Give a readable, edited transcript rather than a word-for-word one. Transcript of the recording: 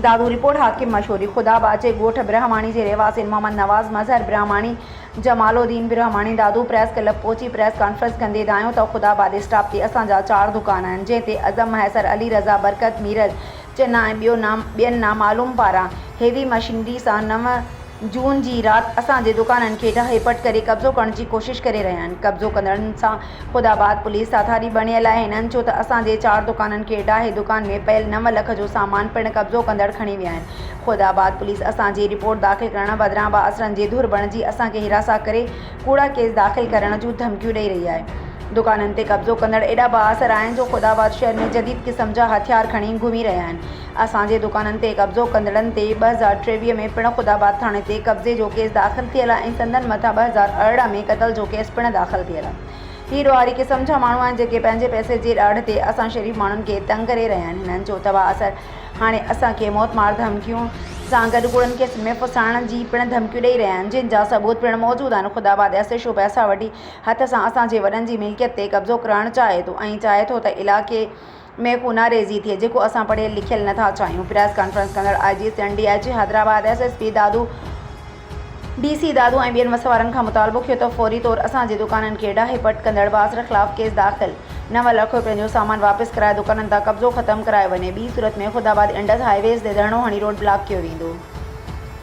दादू report हाकिम मशहूरी खुदाबाद जे ॻोठ ब्रह्माणी जे रहवासी मोहम्मद नवाज़ मज़हर ब्रह्माणी जमालुद्दीन ब्रह्माणी दादू प्रेस क्लब पहुची प्रेस कॉन्फ्रेंस कंदे ॿुधायो त खुदाबाद स्टॉप ते असांजा 4 दुकान आहिनि जंहिं ते अज़म हैसर अली रज़ा बरकत मीरज चिन्ना ऐं ॿियनि नामालूम पारां हेवी मशीनरी सां 9 जून जी राति असांजे दुकाननि खे ढाहे-पट करे कब्ज़ो करण जी कोशिश करे रहिया आहिनि। कब्ज़ो कंदड़नि सां खुदाबाद पुलिस साथारी बणियल आहे। हिननि चयो त असांजे 4 दुकाननि खे ढाहे दुकान में पयल 9 लख जो सामान पिणु कब्ज़ो कंदड़ खणी विया आहिनि। खुदाबाद पुलिस असांजी रिपोर्ट दाख़िल करण बदिरां बासरनि जे धुर बणिजी असांखे हिरासा करे कूड़ा केस दाख़िल करण जूं धमकियूं ॾेई रही आहे। दुकाननि ते कब्ज़ो कंदड़ एॾा बाअसर आहिनि जो खुदाबाद शहर में जदीद क़िस्म जा हथियार खणी घुमी रहिया आहिनि। असांजे दुकाननि ते कब्ज़ो कंदड़नि ते 2023 में पिणु खुदाबाद थाणे ते कब्ज़े जो केस दाख़िल थियल आहे ऐं संदनि मथां 2018 में क़तल जो केस पिणु दाख़िल थियल आहे। ही ॾोहारी क़िस्म जा माण्हू आहिनि जेके पंहिंजे पैसे जे ॾाढ ते असां शरीफ़ माण्हुनि खे तंग करे रहिया आहिनि। हिननि जो बाअसर हाणे असांखे मौत मार धमकियूं सां गॾु ॻुड़नि खे में फसाइण जी पिणु धमकियूं ॾेई रहिया आहिनि जिन जा सबूत पिणु मौजूदु आहिनि। खुदाबाद एसएचओ पैसा वठी हथ सां असांजे वॾनि जी मिल्कियत ते कब्ज़ो करणु चाहे थो ऐं चाहे थो त इलाइक़े में खूनारेज़ी थिए जेको असां पढ़ियल लिखियल नथा चाहियूं। प्रेस कॉन्फ्रेंस कंदड़ आईजी CNDIG हैदराबाद SSP दादू DC दादू ऐं ॿियनि वसवारनि खां मुतालबो कयो त फौरी तौर असांजे दुकाननि खे ढाहे-पट कंदड़ बासर ख़िलाफ़ केस दाख़िल 9 लख रुपयनि जो सामान वापसि कराए दुकाननि तां कब्ज़ो ख़तमु करायो वञे। ॿी सूरत में खुदाबाद इंडस हाईवेज़ ते धरणो हणी रोड ब्लॉक कयो वेंदो।